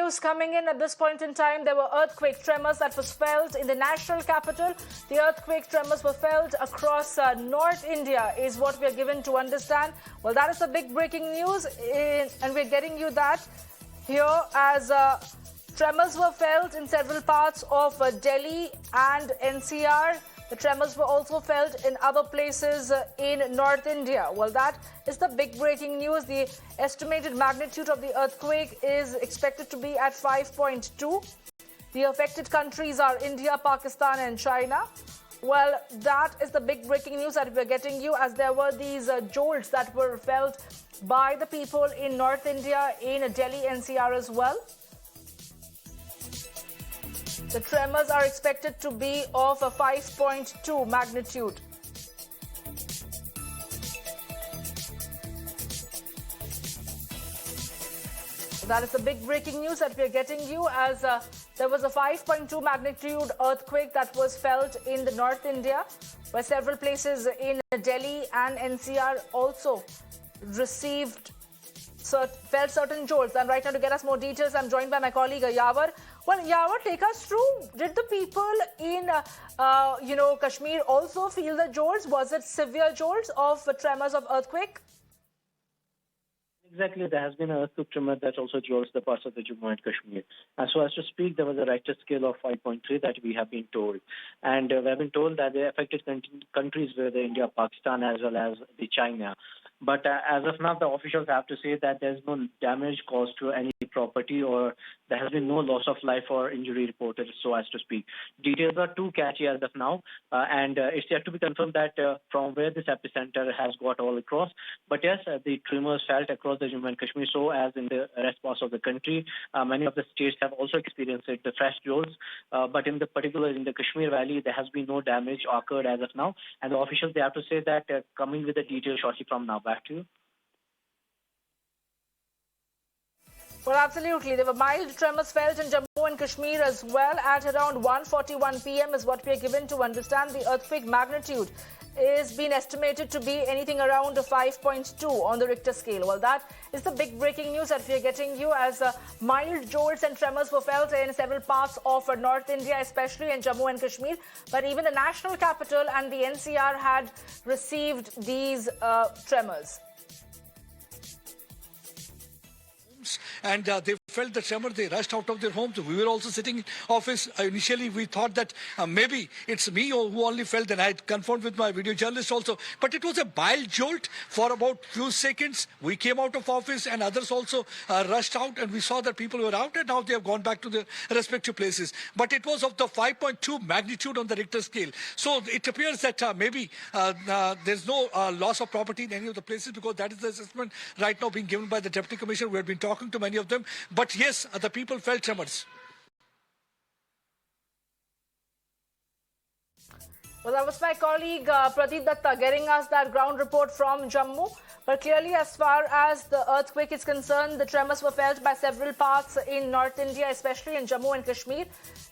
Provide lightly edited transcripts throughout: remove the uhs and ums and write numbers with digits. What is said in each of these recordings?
news coming in at this point in time. There were earthquake tremors that was felt in the national capital. The earthquake tremors were felt across North India is what we are given to understand. Well, that is the big breaking news and we're getting you that here as tremors were felt in several parts of Delhi and NCR. The tremors were also felt in other places in North India. Well, that is the big breaking news. The estimated magnitude of the earthquake is expected to be at 5.2. The affected countries are India, Pakistan and China. Well, that is the big breaking news that we're getting you, as there were these jolts that were felt by the people in North India, in Delhi NCR as well. The tremors are expected to be of a 5.2 magnitude. That is the big breaking news that we are getting you, as there was a 5.2 magnitude earthquake that was felt in the North India, where several places in Delhi and NCR also felt certain jolts. And right now, to get us more details, I'm joined by my colleague Yawar. Well, Yawar, take us through. Did the people in, Kashmir also feel the jolts? Was it severe jolts of tremors of earthquake? Exactly, there has been an earthquake tremor that also jolts the parts of the Jammu and Kashmir. And so as to speak, there was a Richter scale of 5.3 that we have been told. And we have been told that the affected countries were the India, Pakistan, as well as the China. But as of now, the officials have to say that there's no damage caused to any property, or there has been no loss of life or injury reported, so as to speak. Details are too catchy as of now, and it's yet to be confirmed that from where this epicenter has got all across. But yes, the tremors felt across the Jammu and Kashmir, so as in the rest parts of the country. Many of the states have also experienced it, the fresh jolts. But in the Kashmir Valley, there has been no damage occurred as of now. And the officials, they have to say that coming with the details shortly from now. Back to you. Well, absolutely. There were mild tremors felt in Jammu and Kashmir as well at around 1:41 p.m. is what we are given to understand. The earthquake magnitude is being estimated to be anything around 5.2 on the Richter scale. Well, that is the big breaking news that we are getting you, as mild jolts and tremors were felt in several parts of North India, especially in Jammu and Kashmir. But even the national capital and the NCR had received these tremors. And they felt the tremor, they rushed out of their homes. We were also sitting in office. Initially, we thought that maybe it's me who only felt, and I had confirmed with my video journalist also. But it was a mild jolt for about few seconds. We came out of office and others also rushed out, and we saw that people were out, and now they have gone back to their respective places. But it was of the 5.2 magnitude on the Richter scale. So it appears that maybe there's no loss of property in any of the places, because that is the assessment right now being given by the Deputy Commissioner. We have been talking to many of them. But yes, the people felt tremors. Well, that was my colleague Pradeep Datta getting us that ground report from Jammu. But clearly, as far as the earthquake is concerned, the tremors were felt by several parts in North India, especially in Jammu and Kashmir.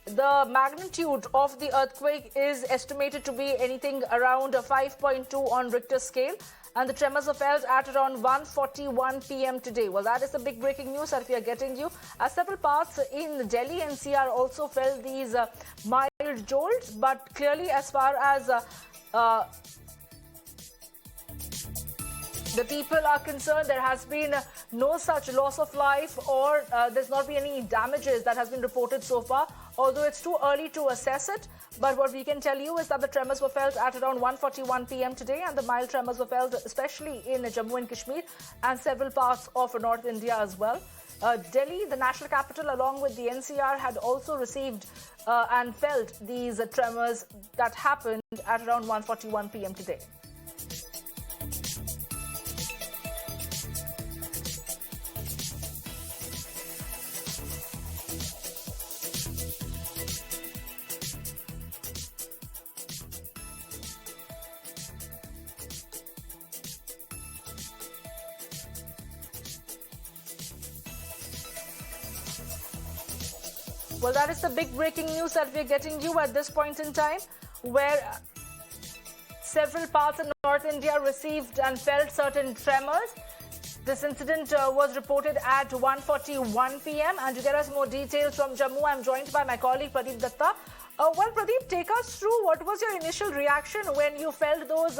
The magnitude of the earthquake is estimated to be anything around 5.2 on Richter scale. And the tremors were felt at around 1:41 p.m. today. Well, that is the big breaking news that we are getting you, as several parts in Delhi NCR also felt these mild jolts. But clearly, as far as the people are concerned, there has been no such loss of life, or there's not been any damages that has been reported so far, although it's too early to assess it. But what we can tell you is that the tremors were felt at around 1:41 p.m. today, and the mild tremors were felt especially in Jammu and Kashmir and several parts of North India as well. Delhi, the national capital, along with the NCR, had also received and felt these tremors that happened at around 1:41 p.m. today. Well, that is the big breaking news that we're getting you at this point in time, where several parts of North India received and felt certain tremors. This incident was reported at 1:41 p.m. And to get us more details from Jammu, I'm joined by my colleague Pradeep Datta. Well, Pradeep, take us through what was your initial reaction when you felt those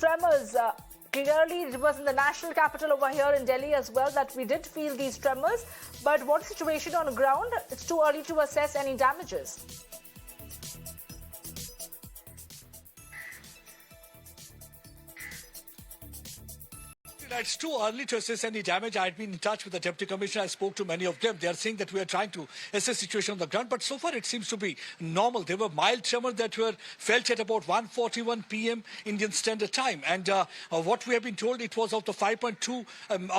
tremors. Clearly, it was in the national capital over here in Delhi as well that we did feel these tremors. But what situation on the ground? It's too early to assess any damages. It's too early to assess any damage. I've been in touch with the Deputy Commissioner. I spoke to many of them. They are saying that we are trying to assess the situation on the ground. But so far, it seems to be normal. There were mild tremors that were felt at about 1:41 p.m. Indian Standard Time. And what we have been told, it was of the 5.2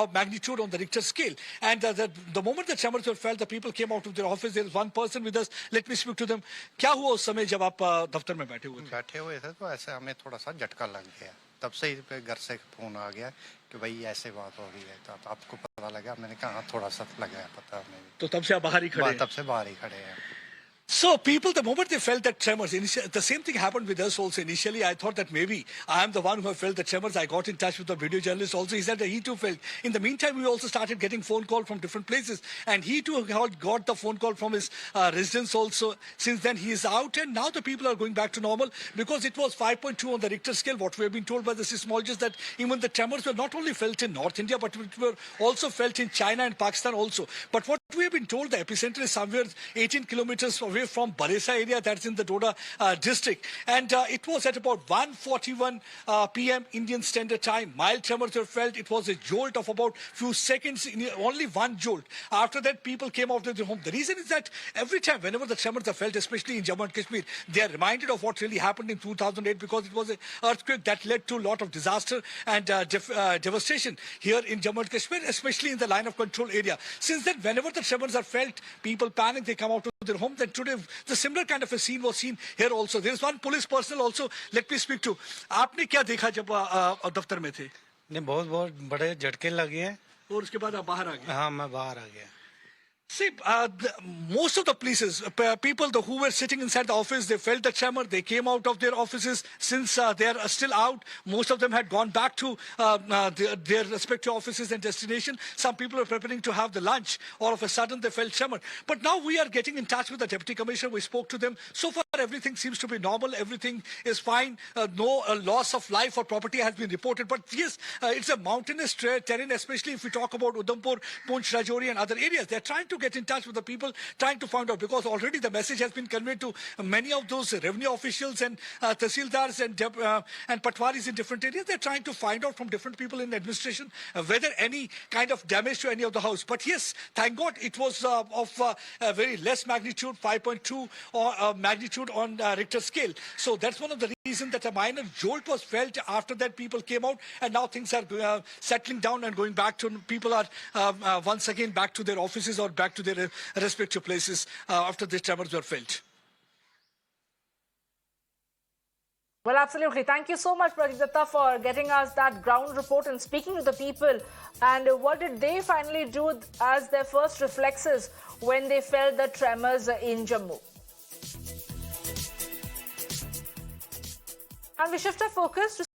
of magnitude on the Richter scale. And the moment the tremors were felt, the people came out of their office. There is one person with us. Let me speak to them. क्या हुआ उस समय जब आप दफ्तर में बैठे हुए थे? बैठे हुए थे तो ऐसे हमें थोड़ा सा झटका लग गया। तब से ही घर से फोन आ गया कि भाई ऐसे बात हो रही है। तो आपको पता लगा? मैंने कहा थोड़ा सा लगा है पता हमें। तो तब से आप बाहर ही खड़े हैं? तब से बाहर ही खड़े हैं। So people, the moment they felt that tremors, the same thing happened with us also. Initially, I thought that maybe I am the one who have felt the tremors. I got in touch with the video journalist also. He said that he too felt. In the meantime, we also started getting phone call from different places. And he too got the phone call from his residence also. Since then, he is out. And now the people are going back to normal because it was 5.2 on the Richter scale. What we have been told by the seismologists that even the tremors were not only felt in North India, but it were also felt in China and Pakistan also. But what we have been told, the epicenter is somewhere 18 kilometers away from Baresa area, that's in the Doda district. And it was at about 1:41 p.m. Indian Standard Time. Mild tremors were felt. It was a jolt of about few seconds, only one jolt. After that, people came out of their home. The reason is that every time, whenever the tremors are felt, especially in Jammu and Kashmir, they are reminded of what really happened in 2008 because it was an earthquake that led to a lot of disaster and devastation here in Jammu and Kashmir, especially in the line of control area. Since then, whenever the tremors are felt, people panic, they come out of their home. Then today, the similar kind of a scene was seen here also. There is one police personnel also. Let me speak to. आपने क्या देखा जब दफ्तर में थे? नहीं, बहुत बड़े झटके लगे हैं। और उसके बाद आप बाहर आ गए? हाँ, मैं बाहर आ गया। See, most of the places, people who were sitting inside the office, they felt the tremor. They came out of their offices. Since they are still out, most of them had gone back to their respective offices and destination. Some people were preparing to have the lunch. All of a sudden, they felt tremor. But now we are getting in touch with the Deputy Commissioner. We spoke to them. So far, everything seems to be normal. Everything is fine. No loss of life or property has been reported. But yes, it's a mountainous terrain, especially if we talk about Udhampur, Poonch, Rajouri and other areas. They're trying to get in touch with the people, trying to find out, because already the message has been conveyed to many of those revenue officials and tahsildars and patwaris in different areas. They're trying to find out from different people in administration whether any kind of damage to any of the house. But yes, thank God it was of a very less magnitude, 5.2 or magnitude on Richter scale. So that's one of the reasons that a minor jolt was felt. After that, people came out, and now things are settling down and going back to, people are once again back to their offices or back to their respective places after the tremors were felt. Well, absolutely. Thank you so much, Pradeep Datta, for getting us that ground report and speaking to the people. And what did they finally do as their first reflexes when they felt the tremors in Jammu? And we shift our focus to